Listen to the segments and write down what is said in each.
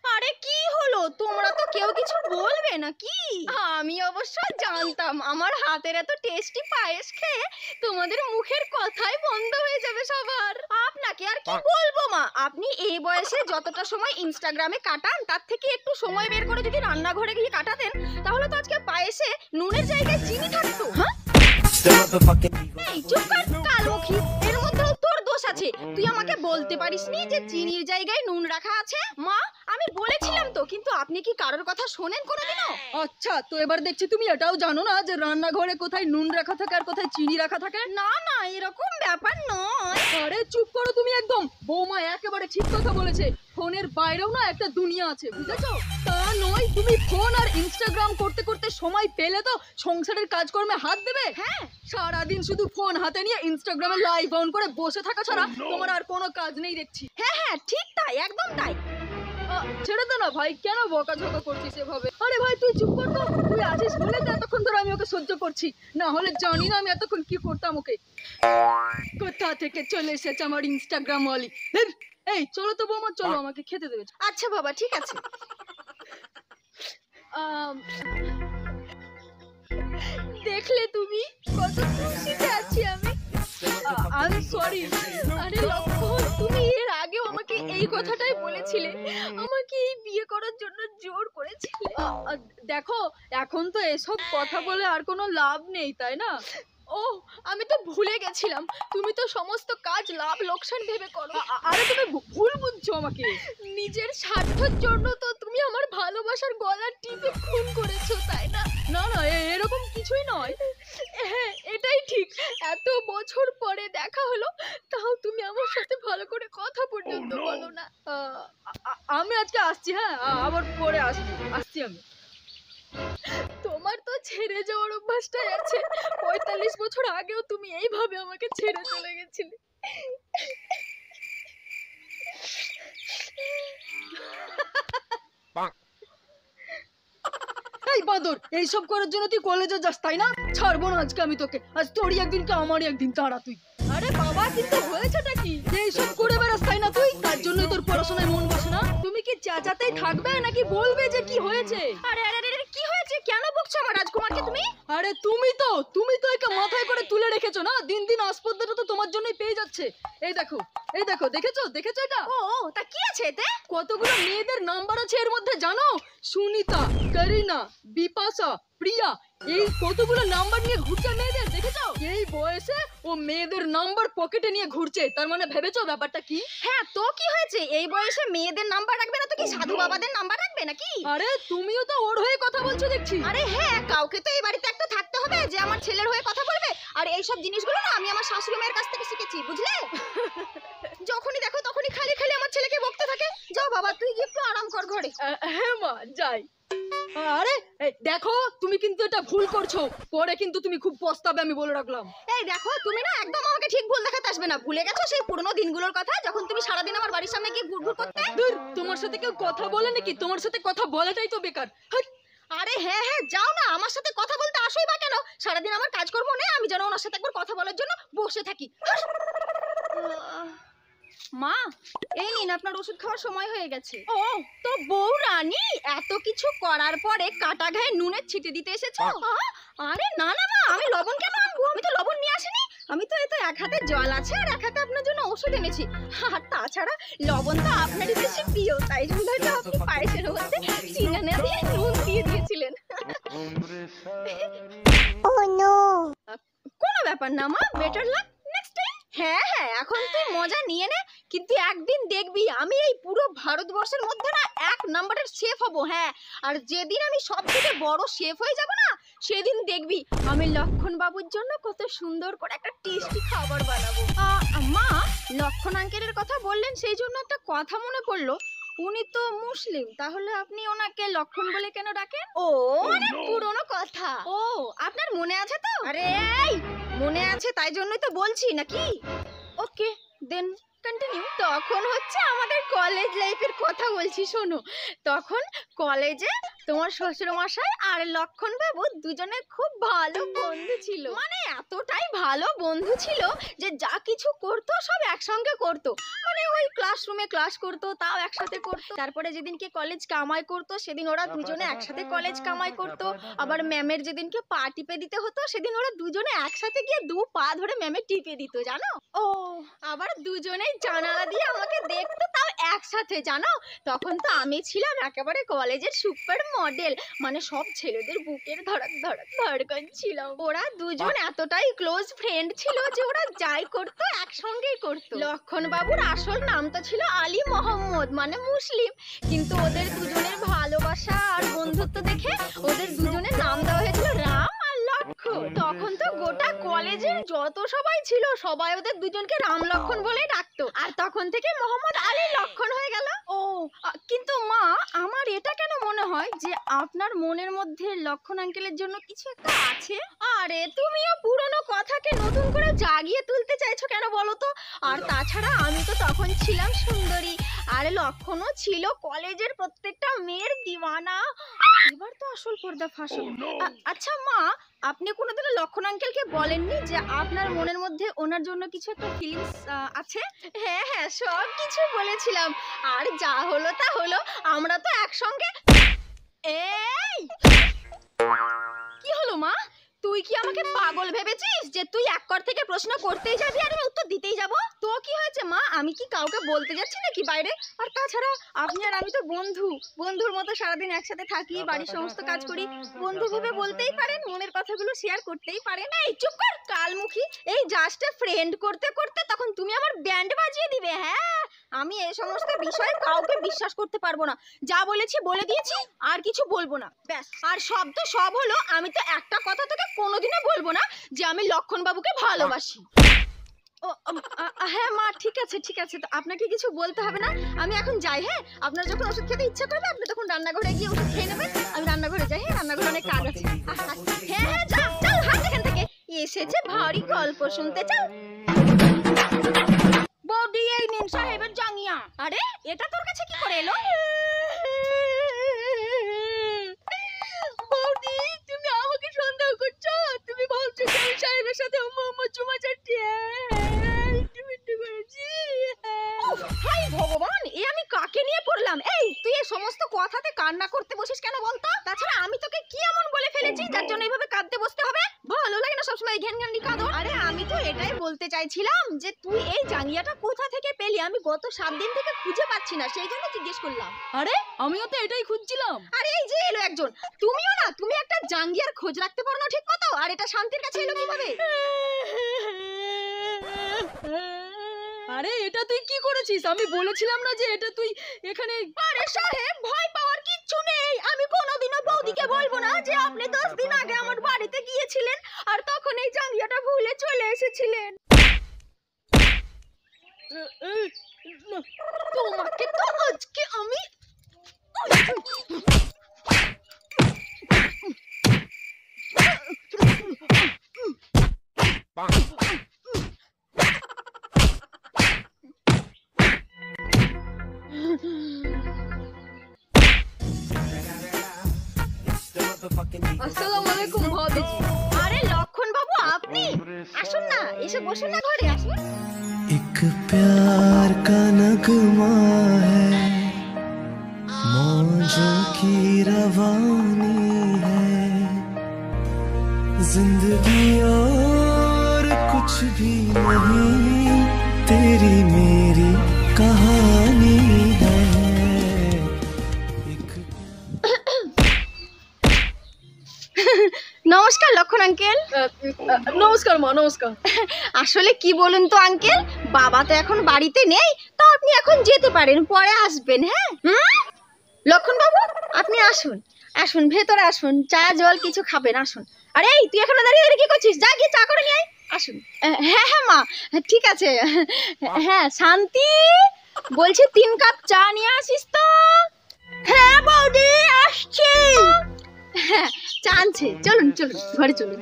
আরে কি হলো, তোমরা তো কেউ কিছু বলবে নাকি? আমি অবশ্য জানতাম আমার হাতের এত টেস্টি পায়েস খেয়ে তোমাদের মুখের কথাই বন্ধ হয়ে যাবে সবার। আপনাকে আর কি বলবো মা, আপনি এই বয়সে যতটা সময় ইনস্টাগ্রামে কাটান তার থেকে একটু সময় বের করে যদি রান্নাঘরে গিয়ে কাটাতেন তাহলে তো আজকে পায়েসে নুনের জায়গায় চিনি থাকতো। হ্যাঁ এই চুপ কর কালমুখী, এর মধ্যেও তোর দোষ আছে। তুই আমাকে বলতে পারিসনি যে চিনির জায়গায় নুন রাখা আছে? মা আমি বলেছিলাম তো, কিন্তু আপনি কি কারোর কথা শোনেন কোনোদিনও? আচ্ছা, তো এবার দেখছি তুমি এটাও জানো না যে রান্নাঘরে কোথায় নুন রাখা থাকে আর কোথায় চিনি রাখা থাকে। না না, এরকম ব্যাপার নয়। আরে চুপ করো তুমি একদম। বৌমা একেবারে ঠিক কথা বলেছে। ফোনের বাইরেও না একটা দুনিয়া আছে, বুঝেছো? তা নয় তুমি ফোন আর ইনস্টাগ্রাম করতে করতে সময় পেলে তো সংসারের কাজকর্মে হাত দেবে। হ্যাঁ, সারাদিন শুধু ফোন হাতে নিয়ে ইনস্টাগ্রামে লাইভ অন করে বসে থাকা ছাড়া তোমার আর কোনো কাজ নেই দেখছি। হ্যাঁ হ্যাঁ ঠিক তাই, একদম তাই। ছেড়ে দে না ভাই, কেন বকাঝকা করছিস এভাবে? আরে ভাই তুই চুপ কর তো, তুই আছিস বলে তো এতক্ষণ ধরে আমি ওকে সহ্য করছি, না হলে জানি না আমি এতক্ষণ কি করতাম ওকে। কোথা থেকে চলে এসেছে আমার ইনস্টাগ্রাম ওয়ালি। এই চলো তো বৌমা, চলো আমাকে খেতে দেবে। আচ্ছা বাবা ঠিক আছে। দেখলে তুমি কত খুশিতে আছি আমি। আমি সরি। আরে লক্ষণ, তুমি এর আগেও আমাকে এই কথাটাই বলেছিলে, আমাকে এই বিয়ে করার জন্য জোর করেছিলে। দেখো এখন তো এসব কথা বলে আর কোনো লাভ নেই, তাই না? ও আমি তো ভুলে গেছিলাম, তুমি তো সমস্ত কাজ লাভ লোকসান ভেবে করো। আরে তুমি ভুল বুঝছো আমাকে। নিজের স্বার্থের জন্য তো তুমি আমার ভালোবাসার গলা টিপে খুন করেছো, তাই না? না না, এরকম কিছুই নয়। হ্যাঁ এটাই ঠিক, এত বছর পরে দেখা হলো তাও তুমি আমার সাথে ভালো করে কথা পর্যন্ত বলো না। আমি আজকে আসছি, হ্যাঁ আবার পরে আসছি আমি। তোমার তো ছেড়ে যাওয়ার অভ্যাসটাই আছে, 45 বছর আগেও তুমি এইভাবে আমাকে ছেড়ে চলে গেছিলে। এই বাদর, এইসব করার জন্য তুই কলেজে যাস তাই না? ছাড়বো না আজকে আমি তোকে। আজ তোরই একদিন কি আমারই একদিন, তাড়া তুই। আরে বাবা, কিন্তু হয়েছেটা কি? এইসব করে বেড়াস তাই না তুই? তার জন্যই তোর পড়াশোনায় মন বসে না। তুমি কি চেঁচাতেই থাকবে নাকি বলবে যে কি হয়েছে? আরে আরে আরে কি হয়েছে, কেন বকছো আমার রাজকুমারকে তুমি? আরে তুমি তো একে মাথায় করে তুলে রেখেছো না, দিন দিন আসপদ্দাটা তো তোমার জন্যই পেয়ে যাচ্ছে। এই দেখো দেখেছো এটা? ও তা কি আছে এতে? কতগুলো মেয়েদের নাম্বার আছে এর মধ্যে জানো? সুনিতা, করিনা, বিপাশা, প্রিয়া, এই কতগুলো নাম্বার নিয়ে ঘুরছে মেয়েদের, দেখেছো? এই বয়সে ও মেয়েদের নাম্বার পকেটে নিয়ে ঘুরছে, তার মানে ভেবেছো ব্যাপারটা কি? হ্যাঁ তো কি হয়েছে, এই বয়সে মেয়েদের নাম্বার রাখবে না তো কি সাধু বাবাদের নাম্বার রাখবে নাকি? আরে তুমিও তো ওর হয়ে কথা বলছো দেখছি। আরে হ্যাঁ, কাউকে তো এই বাড়িতে একটা থাকতে হবে যে আমার ছেলের হয়ে কথা বলবে। আর এই সব জিনিসগুলো না আমি আমার শাশুড়ি মায়ের কাছ থেকে শিখেছি, বুঝলে? যখনই দেখো তখনই খালি খালি আমার ছেলেকে বকতে থাকে। যাও বাবা, তুই গিয়ে একটু আরাম কর ঘরে। হ্যাঁ মা, যাই। আরে দেখো তুমি কিন্তু এটা ভুল করছো, পরে কিন্তু তুমি খুব পস্তাবে, আমি বলে রাখলাম। এই দেখো, তুমি না একদম আমাকে ঠিক ভুল দেখাতে আসবে না। ভুলে গেছো সেই পুরনো দিনগুলোর কথা, যখন তুমি সারাদিন আমার বাড়ির সামনে গিয়ে ঘুরঘুর করতে? দূর, তোমার সাথে কেউ কথা বলে নাকি? তোমার সাথে কথা বলাটাই তো বেকার। আরে হ্যাঁ হ্যাঁ, যাও না, আমার সাথে কথা বলতে আসোই বা কেন? সারাদিন আমার কাজকর্ম নেই, আমি যেন ওনার সাথে একবার কথা বলার জন্য বসে থাকি। মা এই নিন, আপনার ওষুধ খাওয়ার সময় হয়ে গেছে। ও তো বউ রানী, এত কিছু করার পরে কাটা গায়ে নুনের ছিটে দিতে এসেছো? আরে না না মা, আমি লবণ কেন আনবো? আমি তো লবণ নিয়ে আসিনি। আমি তো এতো এক হাতে জল আছে আর এক হাতে আপনার জন্য ওষুধ এনেছি। আর তাছাড়া লবণ তো আপনারই বেশি প্রিয়, তাই জন্য হয়তো আপনি পায়েসের মধ্যে চিনি না দিয়ে নুন দিয়ে দিয়েছিলেন। কোনো ব্যাপার না মা, বেটার লাক নেক্সট টাইম। হ্যাঁ হ্যাঁ, এখন তুই মজা নিয়ে নে, কিন্তু একদিন দেখবি আমি এই পুরো ভারতবর্ষের মধ্যে না 1 নাম্বারের শেফ হব। হ্যাঁ, আর যেদিন আমি সবথেকে বড় শেফ হয়ে যাব না, সেদিন দেখবি আমি লক্ষণ বাবুর জন্য কত সুন্দর করে একটা টেস্টি খাবার বানাবো। মা, লক্ষণ আঙ্কেলের কথা বললেন সেই জন্য একটা কথা মনে পড়লো। উনি তো মুসলিম, তাহলে আপনি ওনাকে লক্ষণ বলে কেন ডাকেন? ও অনেক পুরনো কথা। ও আপনার মনে আছে তো? আরে এই মনে আছে, তাই জন্যই তো বলছি নাকি। ওকে দেন কন্টিনিউ। তখন হচ্ছে আমাদের কলেজ লাইফের কথা বলছি, শোনো। তখন কলেজে তোমার শ্বশুর মশাই আর লক্ষণ বাবু দুজনে খুব ভালো বন্ধু ছিল, মানে এতটাই ভালো বন্ধু ছিল যে যা কিছু করতো সব একসঙ্গে করতো। মানে ওই ক্লাসরুমে ক্লাস করতো তাও একসাথে করতো, তারপরে যেদিনকে কলেজ কামাই করতো সেদিন ওরা দুজনে একসাথে কলেজ কামাই করতো। আবার ম্যামের যেদিনকে পা টিপে দিতে হতো সেদিন ওরা দুজনে একসাথে গিয়ে দু পা ধরে ম্যামে টিপে দিত জানো। ও আবার দুজনেই জানালা দিয়ে আমাকে দেখতো তাও একসাথে জানো। তখন তো আমি ছিলাম একেবারে কলেজের সুপার মডেল, মানে সব ছেলেদের বুকের ধড়ক ধড়ক ধড়কন ছিল। ওরা দুজন এতটাই ক্লোজ ফ্রেন্ড ছিল যে ওরা যাই করতো একসঙ্গেই করতো। লক্ষণ বাবুর আসল নামটা ছিল আলী মোহাম্মদ, মানে মুসলিম, কিন্তু ওদের দুজনের ভালোবাসা আর বন্ধুত্ব দেখে ওদের দুজনের নাম দেওয়া হয়েছিল রাম আর লক্ষণ। তখন তো গোটা কলেজের যত সবাই ছিল সবাই ওদের দুজনকে রাম লক্ষণ বলেই ডাকতো, আর তখন থেকে মোহাম্মদ আলী লক্ষণ হয়ে গেল। ও কিন্তু মা, আমার এটা কেন মনে হয় যে আপনার মনের মধ্যে লক্ষণ আঙ্কেলের জন্য কিছু একটা আছে? আরে তুমিও পুরনো কথাকে নতুন করে জাগিয়ে তুলতে চাইছো কেন বলো তো? আর তাছাড়া আমি তো তখন ছিলাম সুন্দরী, আর লক্ষণও ছিল কলেজের প্রত্যেকটা মেয়ের দিওয়ানা। এবার তো আসল পর্দা ফাঁস হলো। আচ্ছা মা, আপনি কোনোদিনও লক্ষণ আঙ্কেলকে বলেননি যে আপনার মনের মধ্যে ওনার জন্য কিছু একটা ফিলিংস আছে? হ্যাঁ হ্যাঁ, সব কিছু বলেছিলাম, আর যা হলো তা হলো। আমরা তো একসঙ্গে। এই কি হলো মা? তুই কি আমাকে পাগল ভেবেছিস যে তুই এক কর থেকে প্রশ্ন করতেই যাবি আর আমি উত্তর দিতেই যাব? তো কি হয়েছে মা? আমি কি কাউকে বলতে যাচ্ছি নাকি বাইরে? আর তাছাড়া আপনি আর আমি তো বন্ধু, বন্ধুর মতো সারাদিন একসাথে থাকি, বাড়ির সমস্ত কাজ করি। বন্ধু ভেবে বলতেই পারেন, মনের কথাগুলো শেয়ার করতেই পারেন। এই চুপ কর কালমুখী, এই জাস্ট ফ্রেন্ড করতে করতে তখন তুমি আমার ব্যান্ড বাজিয়ে দিবে। হ্যাঁ, আমি এই সমস্ত বিষয়ে কাউকে বিশ্বাস করতে পারবো না। যা বলেছি বলে দিয়েছি, আর কিছু বলবো না, ব্যাস। আর সব তো সব হলো, আমি তো একটা কথা তোকে কোনোদিনও বলবো না যে আমি লক্ষণ বাবুকে ভালোবাসি। ও হ্যাঁ মা, ঠিক আছে ঠিক আছে, তো আপনাকে কিছু বলতে হবে না, আমি এখন যাই। হ্যাঁ, আপনার যখন ওষুধ খেতে ইচ্ছা করবে আপনি তখন রান্নাঘরে গিয়ে ওষুধ খেয়ে নেবেন। আমি রান্নাঘরে যাই, হ্যাঁ রান্নাঘরে অনেক কাজ আছে। হ্যাঁ হ্যাঁ, যা চল, হাত এখান থেকে। এসেছে ভারী গল্প শুনতে, চল। বৌদি, এই নিন সাহেবের জাঙ্গিয়া। আরে এটা তোর কাছে কি করে এলো? বৌদি, তুমি আমাকে সন্দেহ করছো? তুমি বলছো যে আমি সাহেবের সাথে চুমা চাটিয়ে হাই ভগবান, এ আমি কাকে নিয়ে পড়লাম? এই তুই এই সমস্ত কথাতে কান্না করতে বসিস কেন বলতো? তাছাড়া আমি তোকে কি এমন বলে ফেলেছি যার জন্য এইভাবে কাঁদতে বসতে হবে? ভালো লাগে না সবসময় ঘ্যান ঘ্যান কাঁদো। আরে আমি তো এটাই বলতে চাইছিলাম যে তুই এই জাঙ্গিয়াটা কোথা থেকে পেলি? আমি গত 7 দিন থেকে খুঁজে পাচ্ছি না, সেই জন্য জিজ্ঞেস করলাম। আরে আমিও তো এটাই খুঁজছিলাম। আরে এই যে এলো একজন। তুমিও না, তুমি একটা জাঙ্গিয়ার খোঁজ রাখতে পারো না ঠিক মতো, আর এটা শান্তির কাছে এলো কিভাবে? আরে এটা তুই কি করেছিস? আমি বলেছিলাম না যে এটা তুই এখানে। আরে সাহেব, ভয় পাওয়ার কিচ্ছু নেই। আমি কোনোদিনও বৌদিকে বলবো না যে আপনি 10 দিন আগে আমার বাড়িতে গিয়েছিলেন আর তখন এই জাঙ্গিয়াটা ভুলে চলে এসেছিলেন। তোমাকে তো আজকে আমি আসসালামু আলাইকুম ভাবিজি। আরে লক্ষণ বাবু, আপনি আসুন না, এসে বসুন না, ঘরে আসুন। एक प्यार का नगमा है, मौजों की रवानी है, जिंदगी और कुछ भी नहीं, तेरी मेरी कहानी है। নমস্কার লক্ষণ আঙ্কেল। নমস্কার মা, নমস্কার। আসলে কি বলুন তো আঙ্কেল, বাবা তো এখন বাড়িতে নেই, তো আপনি এখন যেতে পারেন, পরে আসবেন। হ্যাঁ লক্ষণ বাবু, আপনি আসুন আসুন, ভেতরে আসুন, চা জল কিছু খাবেন, আসুন। আরে এই তুই এখনো দাঁড়িয়ে দাঁড়িয়ে কি করছিস? যা গিয়ে চা করে নিয়ে আয়, আসুন। হ্যাঁ হ্যাঁ মা, ঠিক আছে। হ্যাঁ শান্তি, বলছি 3 কাপ চা নিয়ে আসিস তো। হ্যাঁ বৌদি, আসছি। হ্যাঁ চা আনছে, চলুন চলুন, ঘরে চলুন।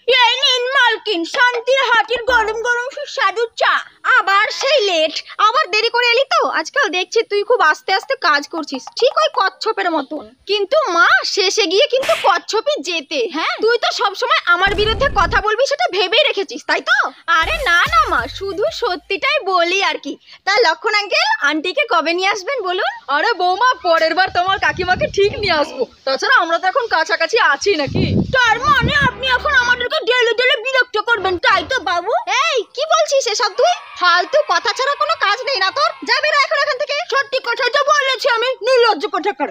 এই নিন মাল মালকিন, শান্তির হাটির গরম গরম সুস্বাদু চা। আবার সেই লেট, আবার দেরি করে এলি তো। আজকাল দেখছি তুই খুব আস্তে আস্তে কাজ করছিস, ঠিক ওই কচ্ছপের মতন। কিন্তু মা, শেষে গিয়ে কিন্তু কচ্ছপই জেতে। হ্যাঁ, তুই তো সবসময় আমার বিরুদ্ধে কথা বলবি সেটা ভেবেই রেখেছিস, তাই তো? আরে না না মা, শুধু সত্যিটাই বলি আর কি। তা লক্ষণ আঙ্কেল, আন্টিকে কবে নিয়ে আসবেন বলুন? আরে বৌমা, পরের বার তোমার কাকিমাকে ঠিক নিয়ে আসবো। তাছাড়া আমরা তো এখন কাছাকাছি আছি নাকি। তার মানে আপনি এখন আমাদেরকে ডেলে ডেলে বিরক্ত করবেন, তাই তো বাবু? এই কি বলছিস এসব তুই? ফালতু কথা ছাড়া কোনো কাজ নেই না তোর? যাবে না এখন এখান থেকে। সত্যি কথাই তো বলেছি আমি, নির্লজ্জ কোথাকার।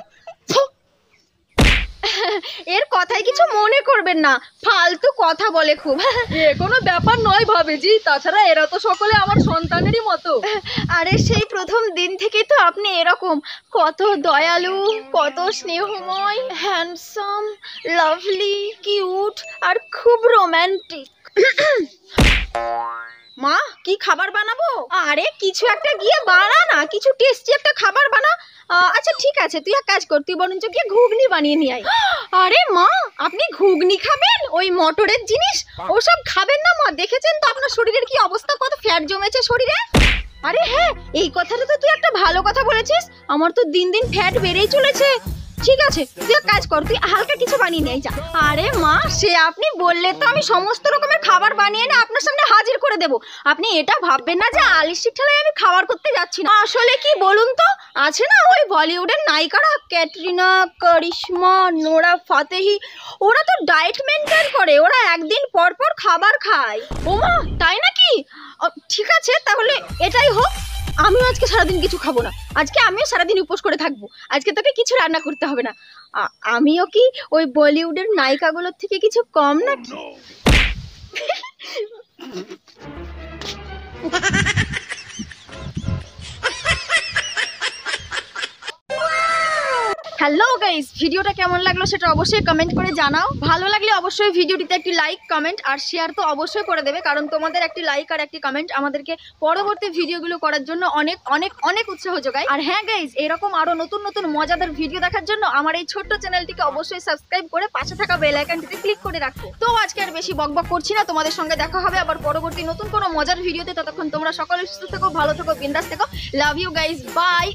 এর কথাই কিছু মনে করবেন না, ফালতু কথা বলে খুব। এ কোনো ব্যাপার নয় ভাবিজি, তাছাড়া এরা তো সকলে আমার সন্তানেরই মতো। আরে সেই প্রথম দিন থেকেই তো আপনি এরকম, কত দয়ালু, কত স্নেহময়, হ্যান্ডসাম, লাভলি, কিউট আর খুব রোম্যান্টিক। মা, কি খাবার বানাবো? আরে কিছু একটা গিয়ে বানা না, কিছু টেস্টি একটা খাবার বানা। আচ্ছা ঠিক আছে, তুই এক কাজ কর, তুই বরঞ্চ গিয়ে ঘুগনি বানিয়ে নিয়ে আয়। আরে মা, আপনি ঘুগনি খাবেন? ওই মটরের জিনিস ওসব খাবেন না মা। দেখেছেন তো আপনার শরীরের কি অবস্থা, কত ফ্যাট জমেছে শরীরে। আরে হ্যাঁ, এই কথাটা তো তুই একটা ভালো কথা বলেছিস। আমার তো দিন দিন ফ্যাট বেড়েই চলেছে। ঠিক আছে, তুই এক কাজ কর, তুই হালকা কিছু বানিয়ে নিয়ে যা। আরে মা, সে আপনি বললে তো আমি সমস্ত রকমের খাবার বানিয়ে এনে আপনার সামনে হাজির করে দেব। আপনি এটা ভাববেন না যে আলিশির ঠেলায় আমি খাবার করতে যাচ্ছি না। আসলে কি বলুন তো, আছে না ওই বলিউডের নায়িকারা, ক্যাটরিনা, করিশ্মা, নোরা ফাতেহি, ওরা তো ডায়েট মেনটেন করে, ওরা একদিন পর পর খাবার খায়। ওমা, তাই নাকি? ঠিক আছে, তাহলে এটাই হোক। আমিও আজকে সারাদিন কিছু খাবো না, আজকে আমিও সারাদিন উপোস করে থাকবো। আজকে তোকে কিছু রান্না করতে হবে না। আমিও কি ওই বলিউডের নায়িকাগুলোর থেকে কিছু কম নাকি? হ্যালো গাইস, ভিডিওটা কেমন লাগলো সেটা অবশ্যই কমেন্ট করে জানাও। ভালো লাগলে অবশ্যই ভিডিওটিতে একটি লাইক, কমেন্ট আর শেয়ার তো অবশ্যই করে দেবে, কারণ তোমাদের একটি লাইক আর একটি কমেন্ট আমাদেরকে পরবর্তী ভিডিওগুলো করার জন্য অনেক অনেক অনেক উৎসাহ যোগায়। আর হ্যাঁ গাইস, এরকম আরো নতুন নতুন মজাদার ভিডিও দেখার জন্য আমার এই ছোট্ট চ্যানেলটিকে অবশ্যই সাবস্ক্রাইব করে পাশে থাকা বেল আইকনটিতে ক্লিক করে রাখো। তো আজকে আর বেশি বকবক করছি না, তোমাদের সঙ্গে দেখা হবে আবার পরবর্তী নতুন কোনো মজার ভিডিওতে। ততক্ষণ তোমরা সকলে সুস্থ থেকো, ভালো থেকো, বিন্দাস থেকো। Love you guys, by.